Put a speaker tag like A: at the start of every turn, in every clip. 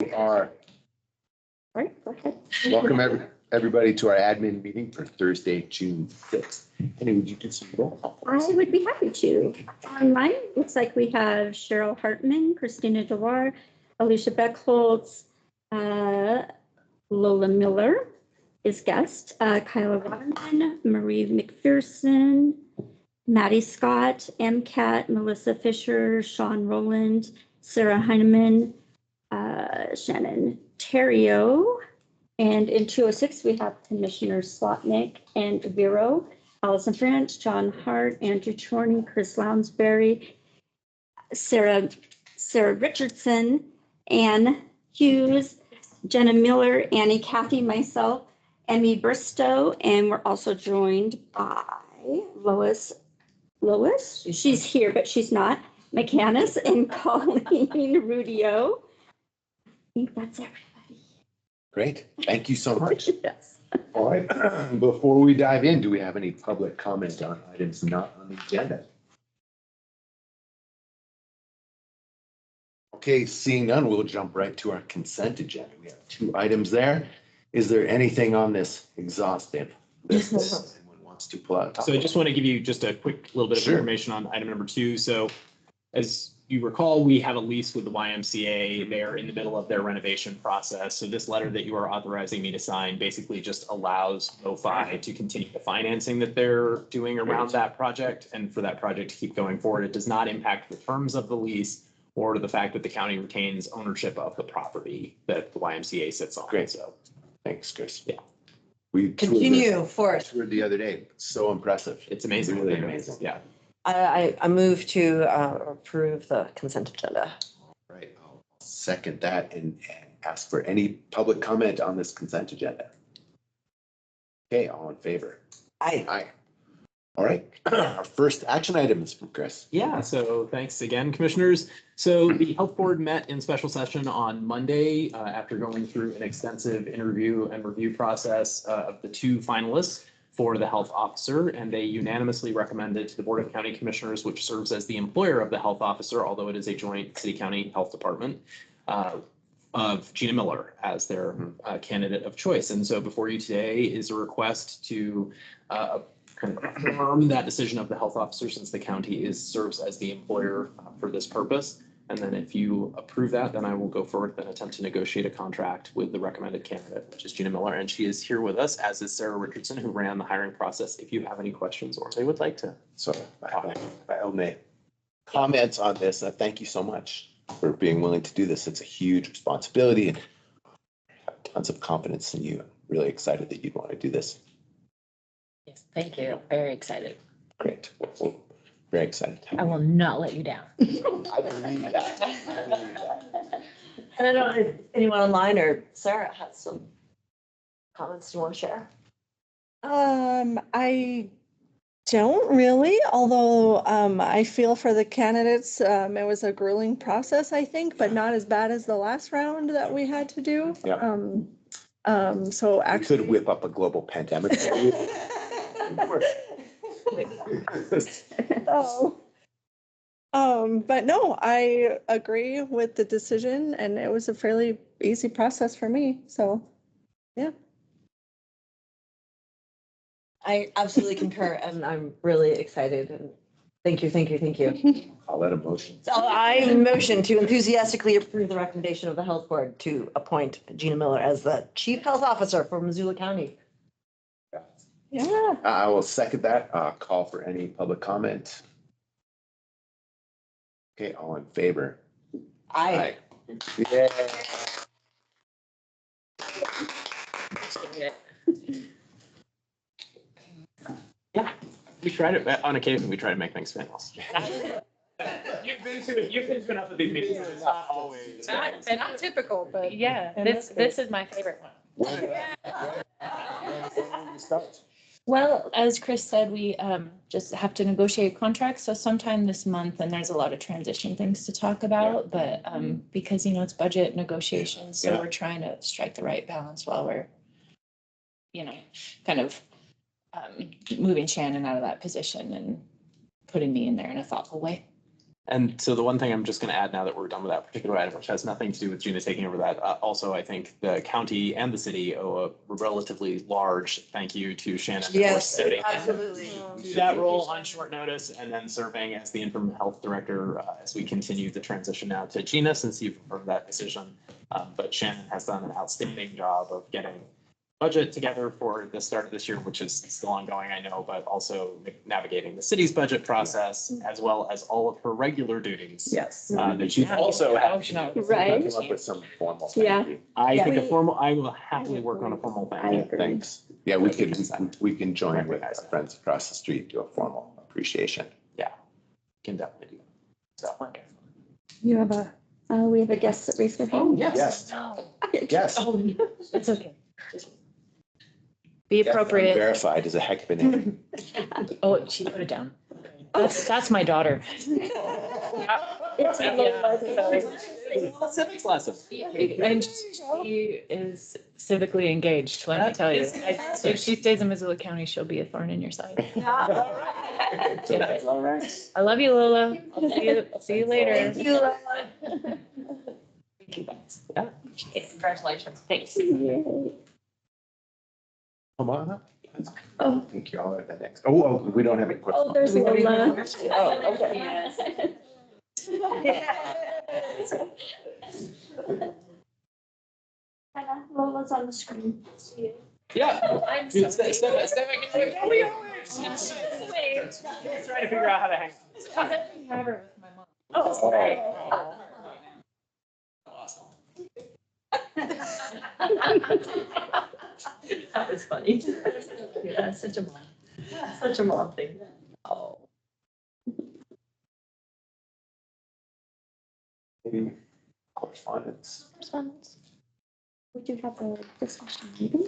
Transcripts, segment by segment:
A: We are.
B: All right, go ahead.
A: Welcome everybody to our admin meeting for Thursday, June 6th. Penny, would you do some roll call?
B: I would be happy to. Online, looks like we have Cheryl Hartman, Christina Dewar, Alicia Beckholtz, Lola Miller is guest, Kyla Waterman, Marie McPherson, Maddie Scott, MCAT, Melissa Fisher, Sean Rowland, Sarah Heineman, Shannon Terrio. And in 206, we have Commissioners Slotnick and Vero, Allison French, John Hart, Andrew Chorney, Chris Lounsbury, Sarah Richardson, Ann Hughes, Jenna Miller, Annie, Kathy, myself, Emmy Bristow, and we're also joined by Lois. She's here, but she's not. McCannis and Colleen Rudio. I think that's everybody.
A: Great. Thank you so much.
B: Yes.
A: All right. Before we dive in, do we have any public comments on items not on the agenda? Okay, seeing none, we'll jump right to our consent agenda. We have 2 items there. Is there anything on this exhaustive list that anyone wants to pull out?
C: So I just want to give you just a quick little bit of
A: Sure.
C: information on item number 2. So as you recall, we have a lease with the YMCA. They're in the middle of their renovation process. So this letter that you are authorizing me to sign basically just allows MoFi to continue the financing that they're doing around that project and for that project to keep going forward. It does not impact the terms of the lease or the fact that the county retains ownership of the property that the YMCA sits on.
A: Great.
C: So
A: Thanks, Chris.
C: Yeah.
A: We
D: Continue for it.
A: toured the other day. So impressive.
C: it's amazing.
A: Really amazing.
C: Yeah.
D: I move to approve the consent agenda.
A: Right. I'll second that and ask for any public comment on this consent agenda. Okay, all in favor?
D: Aye.
A: Aye. All right. Our first action item is from Chris.
C: Yeah, so thanks again, commissioners. So the health board met in special session on Monday after going through an extensive interview and review process of the 2 finalists for the health officer, and they unanimously recommended to the Board of County Commissioners, which serves as the employer of the health officer, although it is a joint city-county health department, of Gina Miller as their candidate of choice. And so before you today is a request to kind of affirm that decision of the health officer, since the county serves as the employer for this purpose. And then if you approve that, then I will go forward and attempt to negotiate a contract with the recommended candidate, which is Gina Miller. And she is here with us, as is Sarah Richardson, who ran the hiring process. If you have any questions or they would like to.
A: So by only comments on this, thank you so much for being willing to do this. It's a huge responsibility and I have tons of confidence in you. I'm really excited that you'd want to do this.
E: Yes, thank you. Very excited.
A: Great. Well, very excited.
E: I will not let you down.
A: I believe that. I believe that.
D: And I don't know if anyone online or Sarah has some comments you want to share.
F: I don't really, although I feel for the candidates. It was a grueling process, I think, but not as bad as the last round that we had to do.
A: Yeah.
F: So
A: I
F: actually.
A: could whip up a global pandemic.
F: Oh. But no, I agree with the decision and it was a fairly easy process for me. So, yeah.
D: I absolutely concur and I'm really excited and thank you.
A: I'll let a motion.
D: So I motion to enthusiastically approve the recommendation of the health board to appoint Gina Miller as the chief health officer for Missoula County.
F: Yeah.
A: I will second that. Call for any public comment. Okay, all in favor?
D: Aye.
A: Yeah.
C: Yeah, we try to, on occasion, we try to make things painless. You've been up at these meetings. It's not always.
E: Not typical, but yeah, this is my favorite one. Well, as Chris said, we just have to negotiate contracts. So sometime this month, and there's a lot of transition things to talk about, but because, it's budget negotiations, so we're trying to strike the right balance while we're, kind of moving Shannon out of that position and putting me in there in a thoughtful way.
C: And so the one thing I'm just going to add now that we're done with that particular item, which has nothing to do with Gina taking over that, also, I think the county and the city owe a relatively large thank you to Shannon. for
D: Yes,
C: stepping in
D: absolutely.
C: to that role on short notice and then serving as the interim health director as we continue the transition now to Gina, since you've heard that decision. But Shannon has done an outstanding job of getting budget together for the start of this year, which is still ongoing, I know, but also navigating the city's budget process as well as all of her regular duties.
D: Yes.
C: That she's also had.
B: Right.
A: Come up with some formal.
B: Yeah.
A: thank you.
C: I think a
B: We-
C: formal, I will happily work on a formal
B: I
C: thank you.
B: agree.
A: Thanks. Yeah, we can join with our friends across the street, do a formal appreciation.
C: Can definitely do that. So.
B: You have we have a guest that raised their hand.
A: Yes, yes.
E: It's okay. Be appropriate.
A: Verified is a heck of a name.
E: Oh, she put it down. That's my daughter.
B: It's a little
C: Civics lesson.
E: And she is civically engaged, let me tell you. If she stays in Missoula County, she'll be a thorn in your side.
B: All right.
E: I love you, Lola. I'll see you later.
D: Thank you, Lola.
E: Thank you, guys. Congratulations. Thanks.
B: Yay.
A: Come on up.
B: Oh.
A: I think y'all are the next. Oh, we don't have any
B: Oh,
A: questions.
B: there's Lola.
D: Oh, okay.
B: Hannah, Lola's on the screen.
C: Yeah.
E: I'm
C: Step
E: sorry.
C: back. Trying to figure out how to hang.
B: Oh, sorry.
C: Awesome.
D: That was funny. Yeah, such a mom. Such a mom thing. Oh.
A: Maybe correspondence.
B: Correspondence. We do have a discussion meeting.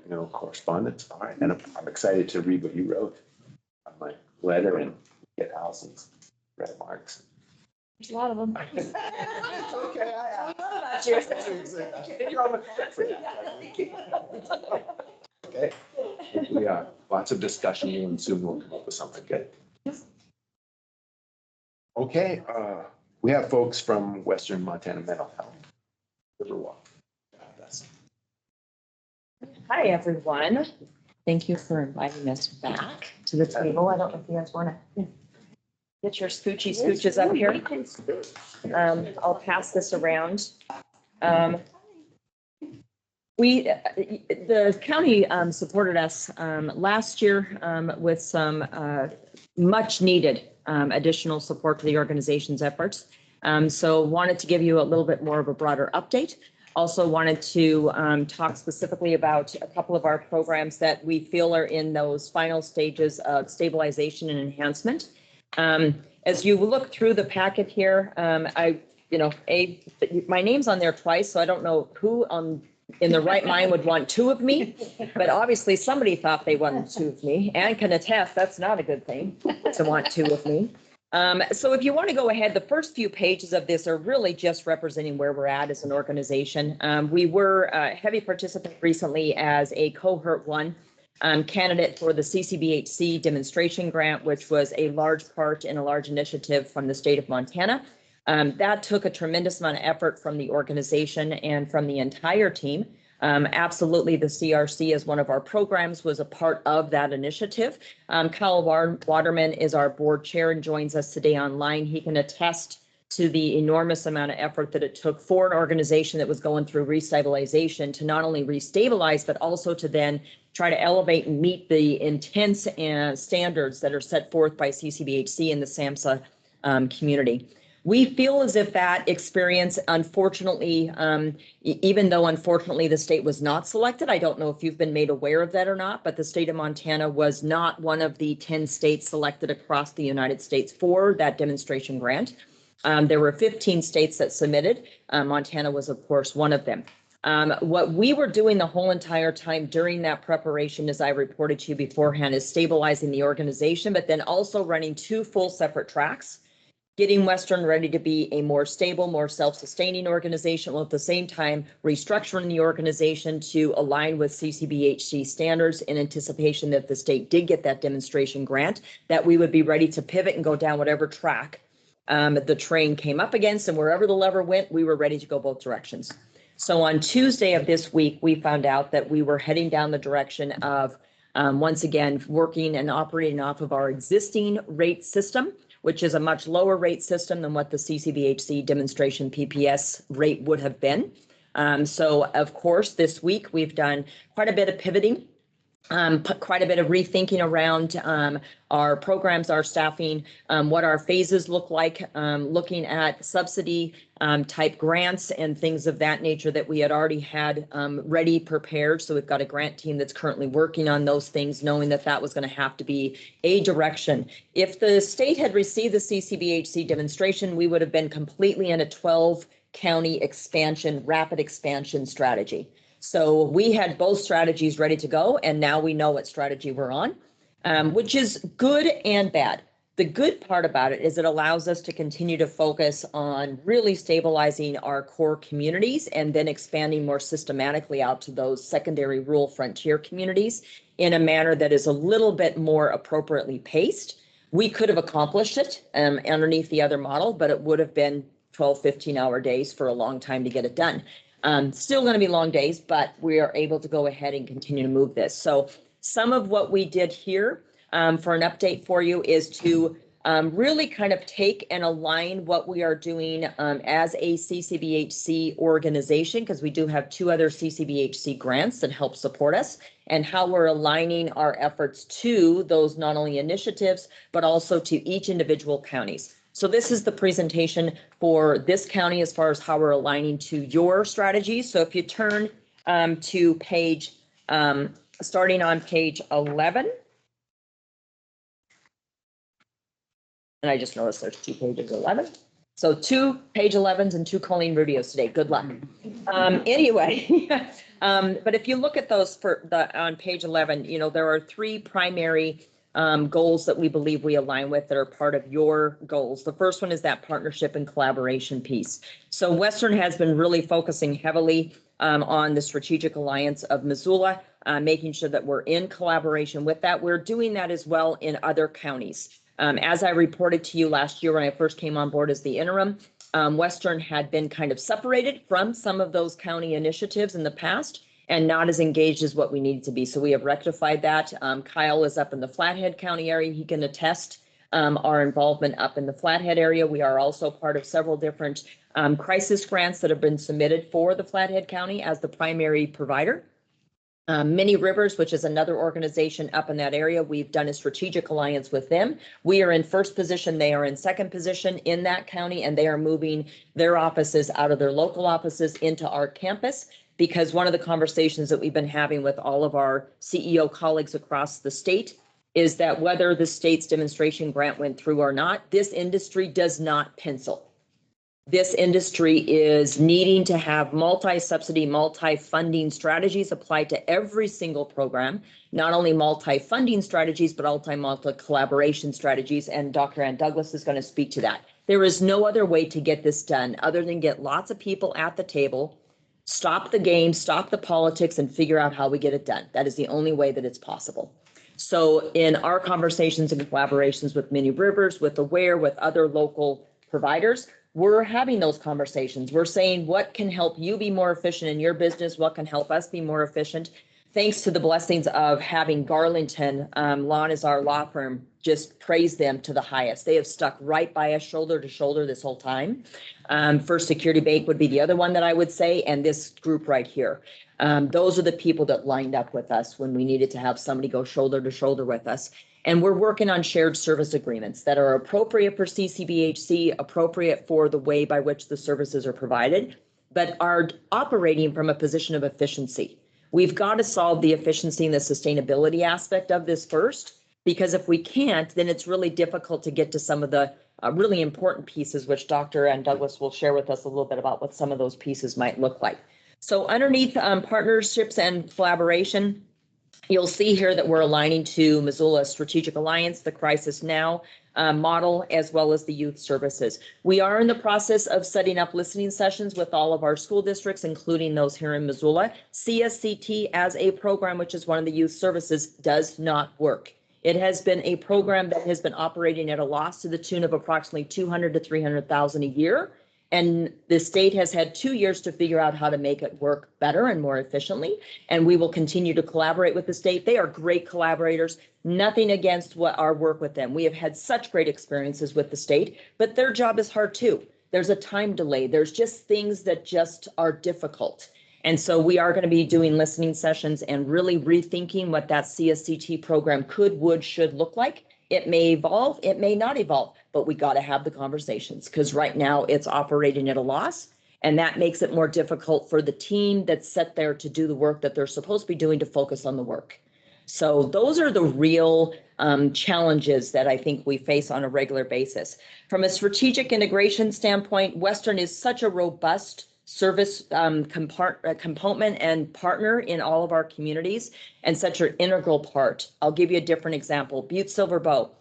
A: No correspondence. All right. And I'm excited to read what you wrote on my letter and get Allison's red marks.
B: There's a lot of them.
A: Okay, you're on the clock for that. Okay, we are. Lots of discussion and soon we'll come up with something good. Okay, we have folks from Western Montana Mental Health. Riverwalk.
G: Hi, everyone. Thank you for inviting us back to the table. I don't know if you guys want to get your scoochy scooches up here. I'll pass this around. The county supported us last year with some much needed additional support to the organization's efforts. So wanted to give you a little bit more of a broader update. Also wanted to talk specifically about a couple of our programs that we feel are in those final stages of stabilization and enhancement. As you look through the packet here, my name's on there twice, so I don't know who in the right mind would want two of me, but obviously somebody thought they wanted two of me and can attest that's not a good thing to want two of me. So if you want to go ahead, the first few pages of this are really just representing where we're at as an organization. We were a heavy participant recently as a cohort 1 candidate for the CCBHC demonstration grant, which was a large part in a large initiative from the state of Montana. That took a tremendous amount of effort from the organization and from the entire team. Absolutely, the CRC as one of our programs was a part of that initiative. Kyle Waterman is our board chair and joins us today online. He can attest to the enormous amount of effort that it took for an organization that was going through restabilization to not only restabilize, but also to then try to elevate and meet the intense standards that are set forth by CCBHC and the SAMHSA community. We feel as if that experience, unfortunately, even though unfortunately the state was not selected, I don't know if you've been made aware of that or not, but the state of Montana was not one of the 10 states selected across the United States for that demonstration grant. There were 15 states that submitted. Montana was, of course, one of them. What we were doing the whole entire time during that preparation, as I reported to you beforehand, is stabilizing the organization, but then also running two full separate tracks. Getting Western ready to be a more stable, more self-sustaining organization, while at the same time restructuring the organization to align with CCBHC standards in anticipation that the state did get that demonstration grant, that we would be ready to pivot and go down whatever track the train came up against, and wherever the lever went, we were ready to go both directions. So on Tuesday of this week, we found out that we were heading down the direction of, once again, working and operating off of our existing rate system, which is a much lower rate system than what the CCBHC demonstration PPS rate would have been. So of course, this week we've done quite a bit of pivoting, quite a bit of rethinking around our programs, our staffing, what our phases look like, looking at subsidy type grants and things of that nature that we had already had ready, prepared. So we've got a grant team that's currently working on those things, knowing that that was going to have to be a direction. If the state had received the CCBHC demonstration, we would have been completely in a 12 county expansion, rapid expansion strategy. So we had both strategies ready to go, and now we know what strategy we're on, which is good and bad. The good part about it is it allows us to continue to focus on really stabilizing our core communities and then expanding more systematically out to those secondary rural frontier communities in a manner that is a little bit more appropriately paced. We could have accomplished it underneath the other model, but it would have been 12, 15-hour days for a long time to get it done. Still going to be long days, but we are able to go ahead and continue to move this. So some of what we did here for an update for you is to really kind of take and align what we are doing as a CCBHC organization, because we do have 2 other CCBHC grants that help support us, and how we're aligning our efforts to those not only initiatives, but also to each individual counties. So this is the presentation for this county as far as how we're aligning to your strategy. So if you turn to page, starting on page 11. And I just noticed there's 2 pages 11. So 2 page 11s and 2 Colleen Rudios today. Good luck. Anyway, but if you look at those on page 11, you know, there are 3 primary goals that we believe we align with that are part of your goals. The first one is that partnership and collaboration piece. So Western has been really focusing heavily on the strategic alliance of Missoula, making sure that we're in collaboration with that. We're doing that as well in other counties. As I reported to you last year when I first came on board as the interim, Western had been kind of separated from some of those county initiatives in the past and not as engaged as what we needed to be. So we have rectified that. Kyle is up in the Flathead County area. He can attest our involvement up in the Flathead area. We are also part of several different crisis grants that have been submitted for the Flathead County as the primary provider. Many Rivers, which is another organization up in that area, we've done a strategic alliance with them. We are in first position. They are in second position in that county, and they are moving their offices out of their local offices into our campus. Because one of the conversations that we've been having with all of our CEO colleagues across the state is that whether the state's demonstration grant went through or not, this industry does not pencil. This industry is needing to have multi-subsidy, multi-funding strategies applied to every single program, not only multi-funding strategies, but multi-collaboration strategies. And Dr. Ann Douglas is going to speak to that. There is no other way to get this done other than get lots of people at the table, stop the game, stop the politics, and figure out how we get it done. That is the only way that it's possible. So in our conversations and collaborations with Many Rivers, with Aware, with other local providers, we're having those conversations. We're saying, what can help you be more efficient in your business? What can help us be more efficient? Thanks to the blessings of having Garlington, Lon is our law firm, just praise them to the highest. They have stuck right by us shoulder to shoulder this whole time. First Security Bank would be the other one that I would say, and this group right here. Those are the people that lined up with us when we needed to have somebody go shoulder to shoulder with us. And we're working on shared service agreements that are appropriate for CCBHC, appropriate for the way by which the services are provided, but are operating from a position of efficiency. We've got to solve the efficiency and the sustainability aspect of this first, because if we can't, then it's really difficult to get to some of the really important pieces, which Dr. Ann Douglas will share with us a little bit about what some of those pieces might look like. So underneath partnerships and collaboration, you'll see here that we're aligning to Missoula Strategic Alliance, the Crisis Now model, as well as the youth services. We are in the process of setting up listening sessions with all of our school districts, including those here in Missoula. CSCT as a program, which is one of the youth services, does not work It has been a program that has been operating at a loss to the tune of approximately 200 to 300,000 a year. And the state has had 2 years to figure out how to make it work better and more efficiently. And we will continue to collaborate with the state. They are great collaborators. Nothing against what our work with them. We have had such great experiences with the state, but their job is hard too. There's a time delay. There's just things that just are difficult. And so we are going to be doing listening sessions and really rethinking what that CSCT program could, would, should look like. It may evolve, it may not evolve, but we got to have the conversations because right now it's operating at a loss. And that makes it more difficult for the team that's set there to do the work that they're supposed to be doing to focus on the work. So those are the real challenges that I think we face on a regular basis. From a strategic integration standpoint, Western is such a robust service component and partner in all of our communities and such an integral part. I'll give you a different example. Butte Silver Bow.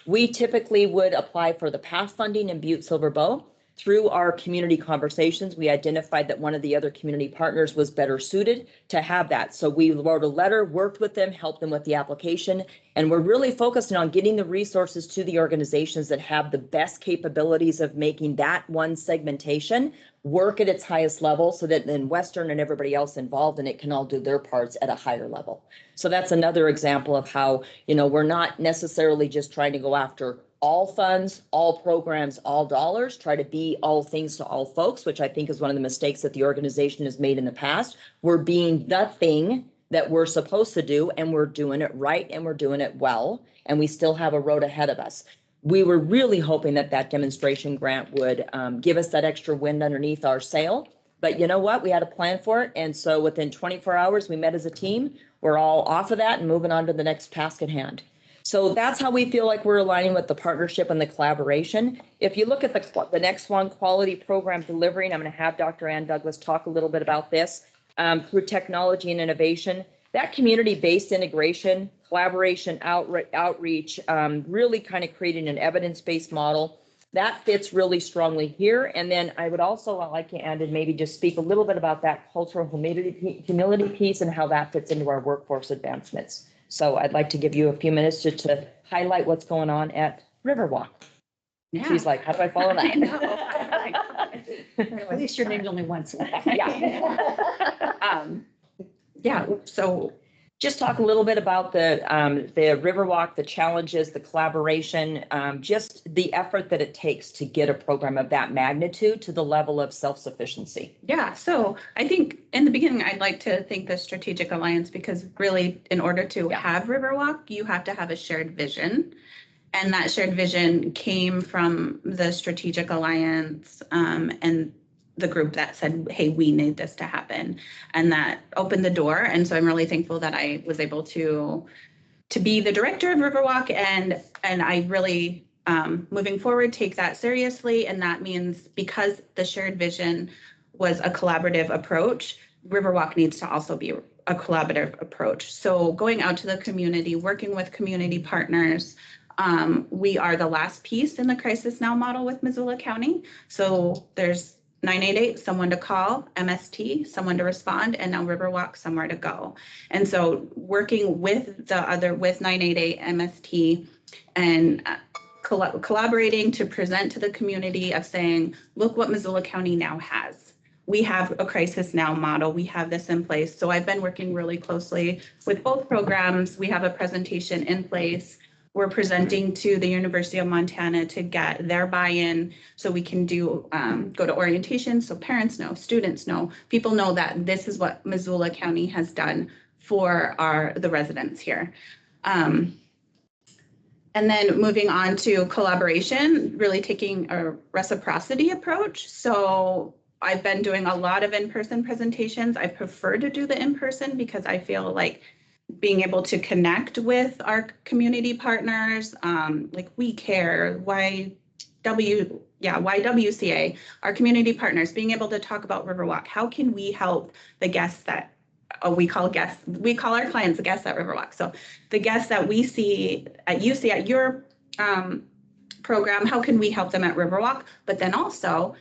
G: We typically would apply for the PATH funding in Butte Silver Bow. Through our community conversations, we identified that one of the other community partners was better suited to have that. So we wrote a letter, worked with them, helped them with the application, and we're really focusing on getting the resources to the organizations that have the best capabilities of making that one segmentation work at its highest level so that then Western and everybody else involved in it can all do their parts at a higher level. So that's another example of how, we're not necessarily just trying to go after all funds, all programs, all dollars, try to be all things to all folks, which I think is one of the mistakes that the organization has made in the past. We're being the thing that we're supposed to do, and we're doing it right, and we're doing it well, and we still have a road ahead of us. We were really hoping that that demonstration grant would give us that extra wind underneath our sail. But you know what? We had a plan for it. And so within 24 hours, we met as a team. We're all off of that and moving on to the next task at hand. So that's how we feel like we're aligning with the partnership and the collaboration. If you look at the next one, quality program delivery, and I'm going to have Dr. Ann Douglas talk a little bit about this, through technology and innovation, that community-based integration, collaboration, outreach, really kind of creating an evidence-based model, that fits really strongly here. And then I would also like you, Ann, to maybe just speak a little bit about that cultural humility piece and how that fits into our workforce advancements. So I'd like to give you a few minutes just to highlight what's going on at Riverwalk.
H: Yeah.
G: She's like, how do I follow
H: I
G: that?
H: know. At least your name's only once.
G: Yeah.
H: Yeah, so
G: Just talk a little bit about the Riverwalk, the challenges, the collaboration, just the effort that it takes to get a program of that magnitude to the level of self-sufficiency.
I: Yeah, so I think in the beginning, I'd like to thank the Strategic Alliance because really in order to have Riverwalk, you have to have a shared vision. And that shared vision came from the Strategic Alliance and the group that said, hey, we need this to happen. And that opened the door. And so I'm really thankful that I was able to be the director of Riverwalk. And I really, moving forward, take that seriously. And that means because the shared vision was a collaborative approach, Riverwalk needs to also be a collaborative approach. So going out to the community, working with community partners, we are the last piece in the Crisis Now model with Missoula County. So there's 988, someone to call, MST, someone to respond, and now Riverwalk, somewhere to go. And so working with 988, MST, and collaborating to present to the community of saying, look what Missoula County now has. We have a Crisis Now model. We have this in place. So I've been working really closely with both programs. We have a presentation in place. We're presenting to the University of Montana to get their buy-in so we can go to orientation so parents know, students know, people know that this is what Missoula County has done for the residents here. And then moving on to collaboration, really taking a reciprocity approach. So I've been doing a lot of in-person presentations. I prefer to do the in-person because I feel like being able to connect with our community partners, like We Care, YWCA, our community partners, being able to talk about Riverwalk. How can we help the guests that we call our clients the guests at Riverwalk. So the guests that you see at your program, how can we help them at Riverwalk? But then also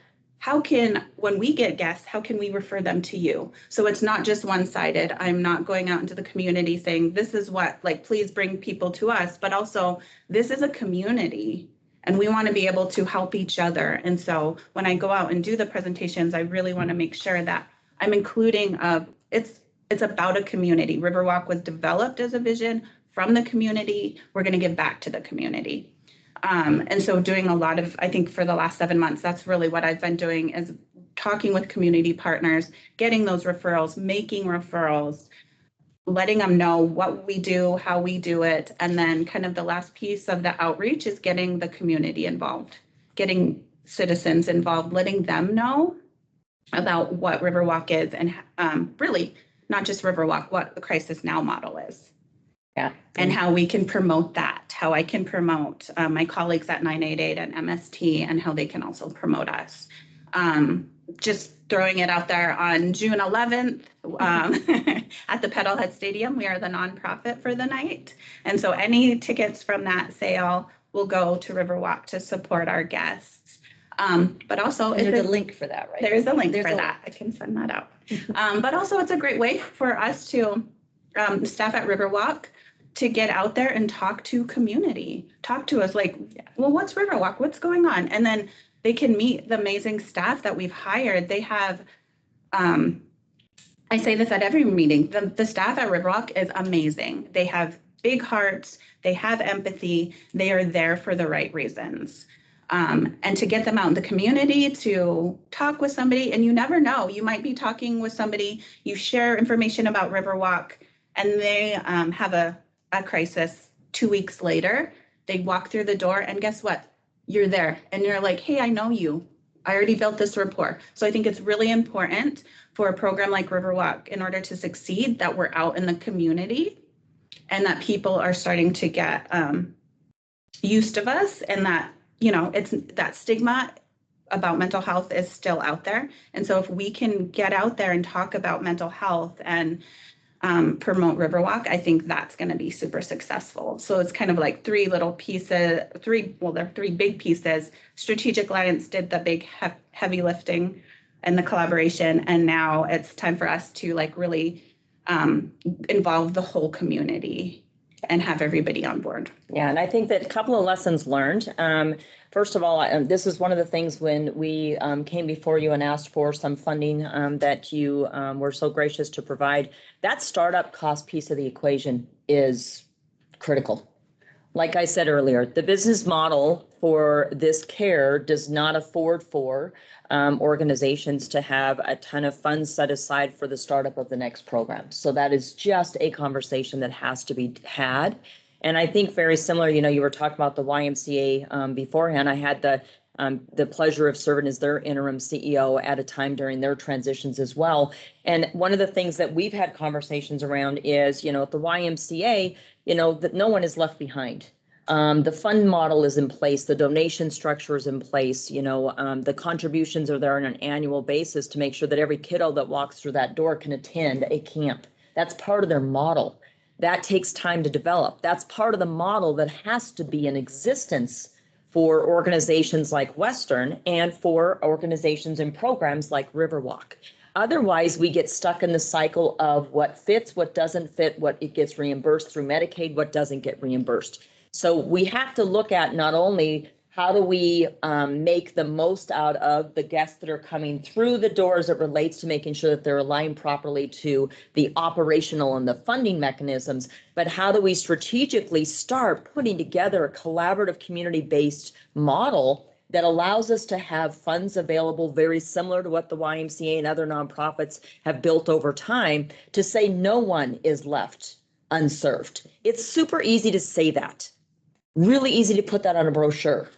I: when we get guests, how can we refer them to you? So it's not just one-sided. I'm not going out into the community saying, this is what, like, please bring people to us, but also this is a community and we want to be able to help each other. And so when I go out and do the presentations, I really want to make sure that I'm including it's about a community. Riverwalk was developed as a vision from the community. We're going to give back to the community. And so doing a lot of, I think for the last 7 months, that's really what I've been doing is talking with community partners, getting those referrals, making referrals, letting them know what we do, how we do it. And then kind of the last piece of the outreach is getting the community involved, getting citizens involved, letting them know about what Riverwalk is and really not just Riverwalk, what the Crisis Now model is.
G: Yeah.
I: And how we can promote that, how I can promote my colleagues at 988 and MST and how they can also promote us. Just throwing it out there on June 11th at the Pedalhead Stadium, we are the nonprofit for the night. And so any tickets from that sale will go to Riverwalk to support our guests. But also
H: There's a link for that, right?
I: there is a link
H: There's
I: for
H: a
I: that. I can send that out. But also it's a great way for us to, staff at Riverwalk, to get out there and talk to community, talk to us like, well, what's Riverwalk? What's going on? And then they can meet the amazing staff that we've hired. They have, I say this at every meeting, the staff at Riverwalk is amazing. They have big hearts, they have empathy, they are there for the right reasons. And to get them out in the community to talk with somebody, and you never know, you might be talking with somebody, you share information about Riverwalk, and they have a crisis 2 weeks later. They walk through the door, and guess what? You're there, and you're like, hey, I know you. I already built this rapport. So I think it's really important for a program like Riverwalk, in order to succeed, that we're out in the community and that people are starting to get used of us, and that, you know, it's that stigma about mental health is still out there. And so if we can get out there and talk about mental health and promote Riverwalk, I think that's going to be super successful. So it's kind of like three little pieces, they're three big pieces. Strategic Alliance did the big heavy lifting and the collaboration. And now it's time for us to like really involve the whole community and have everybody on board.
G: Yeah, and I think that a couple of lessons learned. First of all, this is one of the things when we came before you and asked for some funding that you were so gracious to provide. That startup cost piece of the equation is critical. Like I said earlier, the business model for this care does not afford for organizations to have a ton of funds set aside for the startup of the next program. So that is just a conversation that has to be had. And I think very similar, you know, you were talking about the YMCA beforehand. I had the pleasure of serving as their interim CEO at a time during their transitions as well. And one of the things that we've had conversations around is, you know, at the YMCA, you know, that no one is left behind. The fund model is in place, the donation structure is in place, you know, the contributions are there on an annual basis to make sure that every kiddo that walks through that door can attend a camp. That's part of their model. That takes time to develop. That's part of the model that has to be in existence for organizations like Western and for organizations and programs like Riverwalk. Otherwise, we get stuck in the cycle of what fits, what doesn't fit, what it gets reimbursed through Medicaid, what doesn't get reimbursed. So we have to look at not only how do we make the most out of the guests that are coming through the doors that relates to making sure that they're aligned properly to the operational and the funding mechanisms, but how do we strategically start putting together a collaborative community-based model that allows us to have funds available very similar to what the YMCA and other nonprofits have built over time to say no one is left unserved. It's super easy to say that. Really easy to put that on a brochure.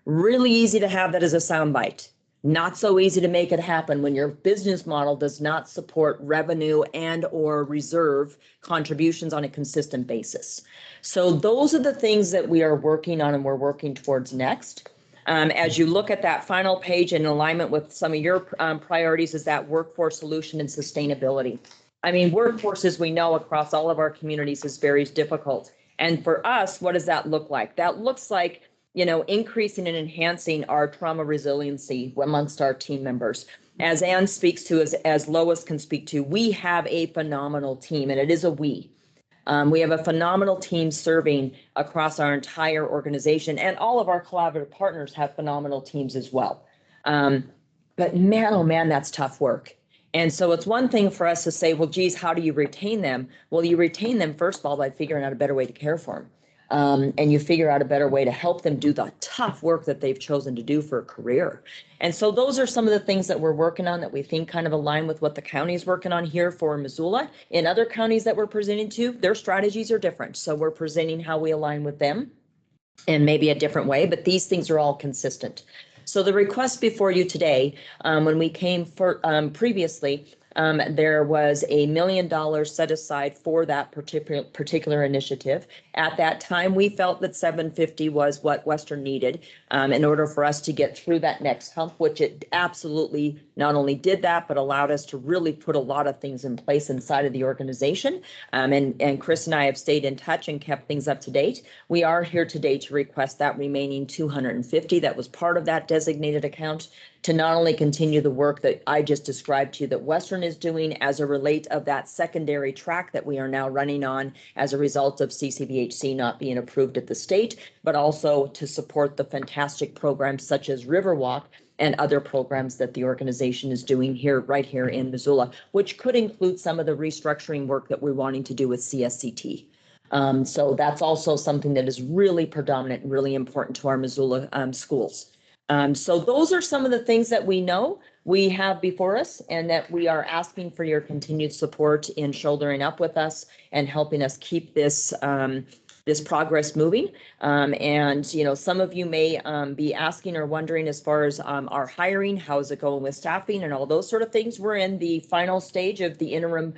G: Really easy to have that as a soundbite. Not so easy to make it happen when your business model does not support revenue and or reserve contributions on a consistent basis. So those are the things that we are working on and we're working towards next. As you look at that final page in alignment with some of your priorities is that workforce solution and sustainability. I mean, workforce, as we know, across all of our communities is very difficult. And for us, what does that look like? That looks like increasing and enhancing our trauma resiliency amongst our team members. As Ann speaks to, as Lois can speak to, we have a phenomenal team, and it is a we. We have a phenomenal team serving across our entire organization, and all of our collaborative partners have phenomenal teams as well. But man, oh man, that's tough work. And so it's one thing for us to say, well, geez, how do you retain them? Well, you retain them, first of all, by figuring out a better way to care for them. And you figure out a better way to help them do the tough work that they've chosen to do for a career. And so those are some of the things that we're working on that we think kind of align with what the county is working on here for Missoula. In other counties that we're presenting to, their strategies are different. So we're presenting how we align with them in maybe a different way, but these things are all consistent. So the request before you today, when we came for previously, there was $1 million set aside for that particular initiative. At that time, we felt that 750 was what Western needed in order for us to get through that next hump, which it absolutely not only did that, but allowed us to really put a lot of things in place inside of the organization. And Chris and I have stayed in touch and kept things up to date. We are here today to request that remaining 250 that was part of that designated account to not only continue the work that I just described to you that Western is doing as a relate of that secondary track that we are now running on as a result of CCVHC not being approved at the state, but also to support the fantastic programs such as Riverwalk and other programs that the organization is doing here, right here in Missoula, which could include some of the restructuring work that we're wanting to do with CSCT. So that's also something that is really predominant and really important to our Missoula schools. So those are some of the things that we know we have before us and that we are asking for your continued support in shouldering up with us and helping us keep this this progress moving. And, some of you may be asking or wondering as far as our hiring, how's it going with staffing and all those sort of things. We're in the final stage of the interim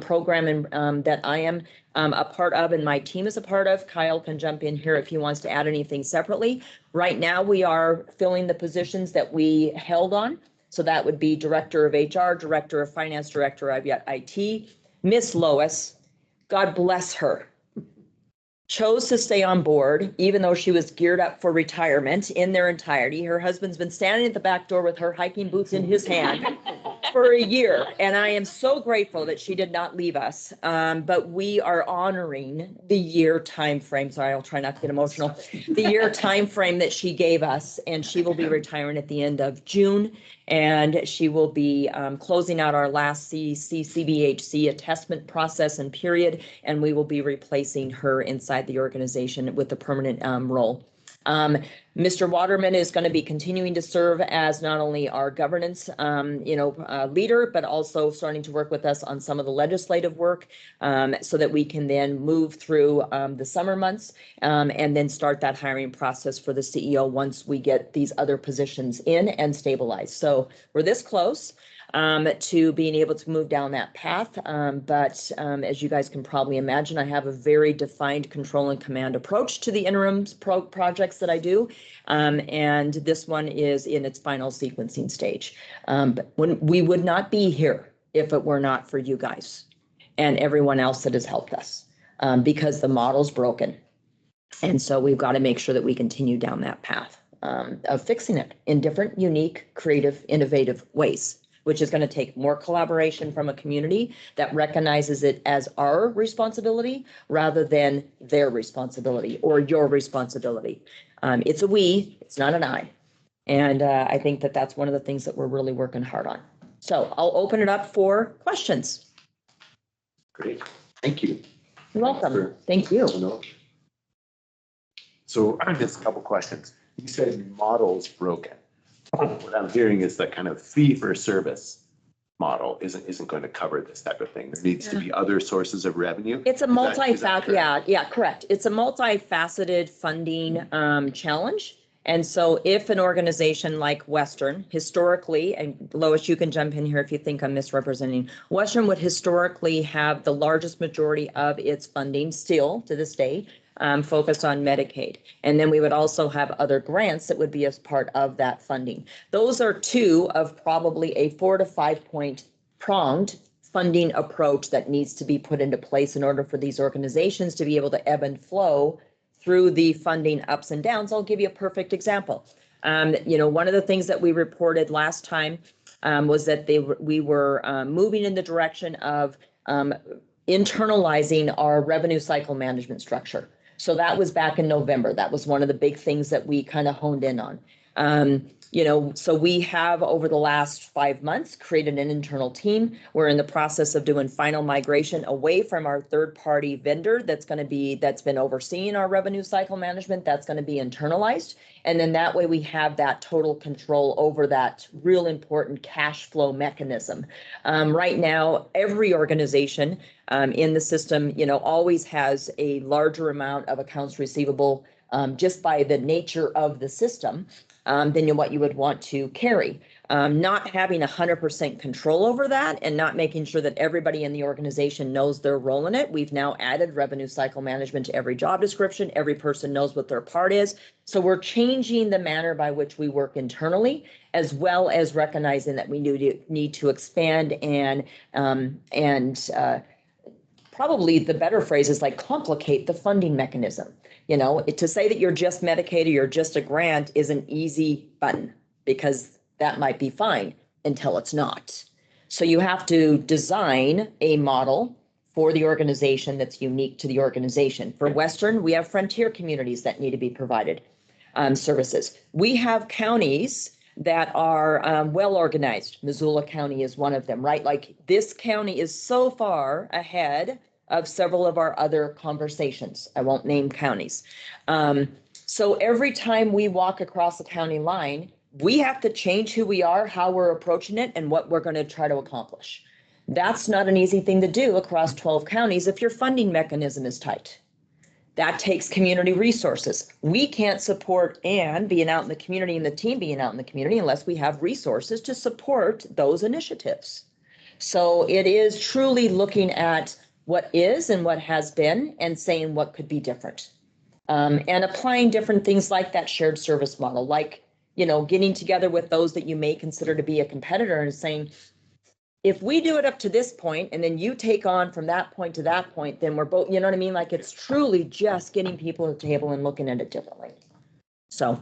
G: program and that I am a part of and my team is a part of. Kyle can jump in here if he wants to add anything separately. Right now, we are filling the positions that we held on. So that would be Director of HR, Director of Finance, Director of IT. Miss Lois, God bless her, chose to stay on board, even though she was geared up for retirement in their entirety. Her husband's been standing at the back door with her hiking boots in his hand for a year. And I am so grateful that she did not leave us. But we are honoring the year time frame. Sorry, I'll try not to get emotional. The year time frame that she gave us, and she will be retiring at the end of June. And she will be closing out our last CCBHC attestment process and period, and we will be replacing her inside the organization with a permanent role. Mr. Waterman is going to be continuing to serve as not only our governance, leader, but also starting to work with us on some of the legislative work so that we can then move through the summer months and then start that hiring process for the CEO once we get these other positions in and stabilized. So we're this close to being able to move down that path. But as you guys can probably imagine, I have a very defined control and command approach to the interim projects that I do. And this one is in its final sequencing stage. But we would not be here if it were not for you guys and everyone else that has helped us because the model's broken. And so we've got to make sure that we continue down that path of fixing it in different, unique, creative, innovative ways, which is going to take more collaboration from a community that recognizes it as our responsibility rather than their responsibility or your responsibility. It's a we, it's not an I. And I think that that's one of the things that we're really working hard on. So I'll open it up for questions.
A: Great, thank you.
G: You're welcome. Thank you.
A: So I just a couple questions. You said model's broken. What I'm hearing is that kind of fee for service model isn't going to cover this type of thing. There needs to be other sources of revenue.
G: It's a multifaceted, yeah, correct. It's a multifaceted funding challenge. And so if an organization like Western historically, and Lois, you can jump in here if you think I'm misrepresenting, Western would historically have the largest majority of its funding still to this day focused on Medicaid. And then we would also have other grants that would be as part of that funding. Those are two of probably a 4 to 5 point pronged funding approach that needs to be put into place in order for these organizations to be able to ebb and flow through the funding ups and downs. I'll give you a perfect example. One of the things that we reported last time was that we were moving in the direction of internalizing our revenue cycle management structure. So that was back in November. That was one of the big things that we kind of honed in on. So we have over the last 5 months created an internal team. We're in the process of doing final migration away from our third-party vendor that's been overseeing our revenue cycle management. That's going to be internalized. And then that way we have that total control over that real important cash flow mechanism. Right now, every organization in the system, always has a larger amount of accounts receivable just by the nature of the system than what you would want to carry. Not having 100% control over that and not making sure that everybody in the organization knows their role in it. We've now added revenue cycle management to every job description. Every person knows what their part is. So we're changing the manner by which we work internally, as well as recognizing that we need to expand and probably the better phrase is like complicate the funding mechanism. To say that you're just Medicaid or you're just a grant is an easy button, because that might be fine until it's not. So you have to design a model for the organization that's unique to the organization. For Western, we have frontier communities that need to be provided services. We have counties that are well organized. Missoula County is one of them, right? Like this county is so far ahead of several of our other conversations. I won't name counties. So every time we walk across a county line, we have to change who we are, how we're approaching it, and what we're going to try to accomplish. That's not an easy thing to do across 12 counties if your funding mechanism is tight. That takes community resources. We can't support Ann being out in the community and the team being out in the community unless we have resources to support those initiatives. So it is truly looking at what is and what has been and saying what could be different. And applying different things like that shared service model, like, getting together with those that you may consider to be a competitor and saying, if we do it up to this point and then you take on from that point to that point, then we're both, you know what I mean? Like it's truly just getting people at the table and looking at it differently. So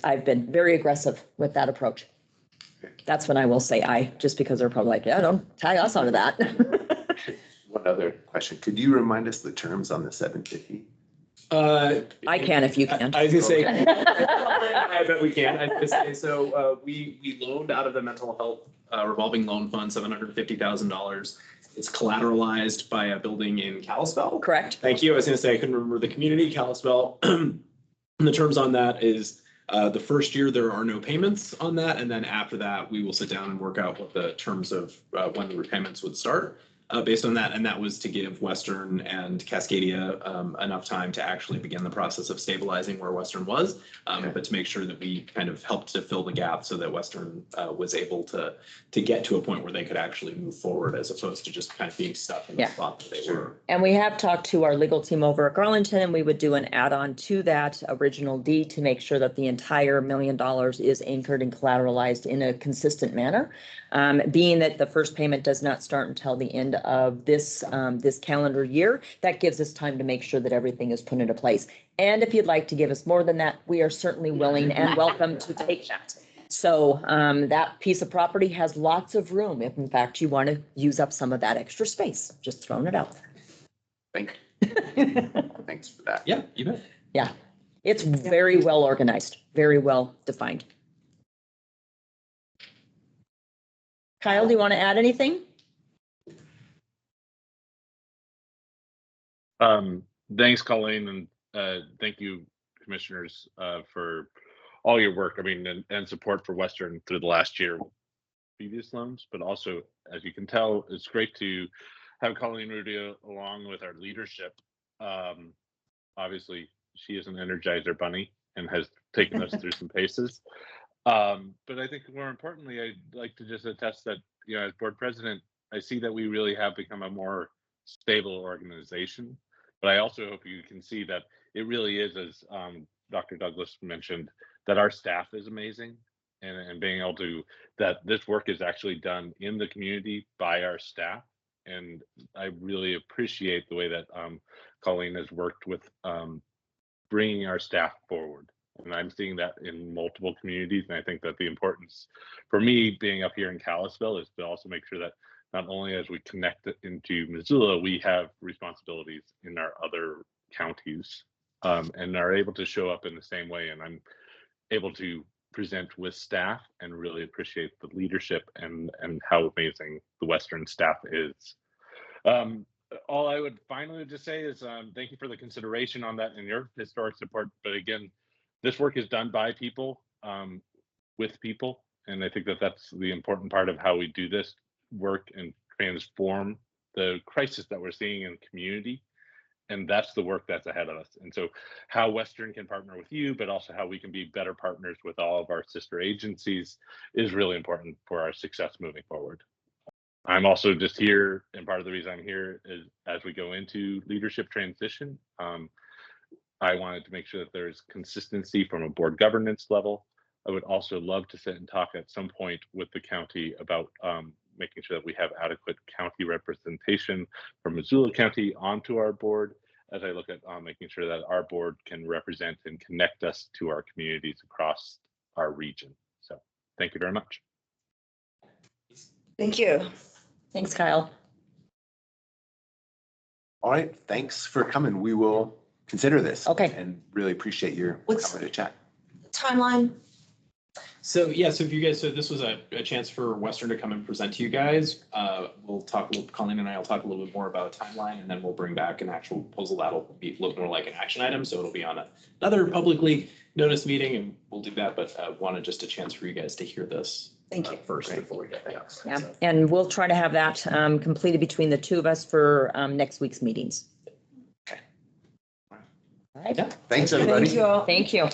G: I've been very aggressive with that approach. That's when I will say just because they're probably like, yeah, don't tie us onto that.
A: One other question. Could you remind us the terms on the 750?
G: I can if you can.
C: I was gonna say, I bet we can. I was gonna say, so we loaned out of the mental health revolving loan fund $750,000. It's collateralized by a building in Kalispell.
G: Correct.
C: Thank you. I was gonna say I couldn't remember the community, Kalispell. And the terms on that is the first year there are no payments on that, and then after that we will sit down and work out what the terms of when the repayments would start. Based on that, and that was to give Western and Cascadia enough time to actually begin the process of stabilizing where Western was, but to make sure that we kind of helped to fill the gap so that Western was able to get to a point where they could actually move forward, as opposed to just kind of being stuck in the spot that they were.
G: And we have talked to our legal team over at Garlington, and we would do an add-on to that original deed to make sure that the entire $1 million is anchored and collateralized in a consistent manner. Being that the first payment does not start until the end of this calendar year, that gives us time to make sure that everything is put into place. And if you'd like to give us more than that, we are certainly willing and welcome to take that. So that piece of property has lots of room if in fact you want to use up some of that extra space. Just throwing it out there.
A: Thank you. Thanks for that.
C: Yeah, you bet.
G: Yeah, it's very well organized, very well defined. Kyle, do you want to add anything?
J: Thanks, Colleen, and thank you, commissioners, for all your work. I mean, and support for Western through the last year, previous loans, but also, as you can tell, it's great to have Colleen Rudy along with our leadership. Obviously, she is an Energizer bunny and has taken us through some paces. But I think more importantly, I'd like to just attest that, as board president, I see that we really have become a more stable organization. But I also hope you can see that it really is, as Dr. Douglas mentioned, that our staff is amazing, and being able to, that this work is actually done in the community by our staff, And I really appreciate the way that Colleen has worked with bringing our staff forward. And I'm seeing that in multiple communities. And I think that the importance for me being up here in Kalispell is to also make sure that not only as we connect into Missoula, we have responsibilities in our other counties and are able to show up in the same way. And I'm able to present with staff and really appreciate the leadership and how amazing the Western staff is. All I would finally just say is thank you for the consideration on that and your historic support. But again, this work is done by people, with people. And I think that that's the important part of how we do this work and transform the crisis that we're seeing in the community. And that's the work that's ahead of us. And so how Western can partner with you, but also how we can be better partners with all of our sister agencies is really important for our success moving forward. I'm also just here, and part of the reason I'm here is as we go into leadership transition, I wanted to make sure that there's consistency from a board governance level. I would also love to sit and talk at some point with the county about making sure that we have adequate county representation from Missoula County onto our board, as I look at making sure that our board can represent and connect us to our communities across our region. So thank you very much.
D: Thank you.
G: Thanks, Kyle.
A: All right, thanks for coming. We will consider this.
G: Okay.
A: And really appreciate your
D: What's-
A: coming to chat.
D: Timeline?
C: So yeah, so if you guys, so this was a chance for Western to come and present to you guys. We'll talk, Colleen and I will talk a little bit more about a timeline, and then we'll bring back an actual proposal that'll look more like an action item. So it'll be on another publicly noticed meeting, and we'll do that. But wanted just a chance for you guys to hear this.
D: Thank you.
C: First before we get there.
G: Yeah, and we'll try to have that completed between the two of us for next week's meetings.
A: Okay.
G: All right.
C: Yeah.
A: Thanks, everybody.
D: Thank you all.
G: Thank you.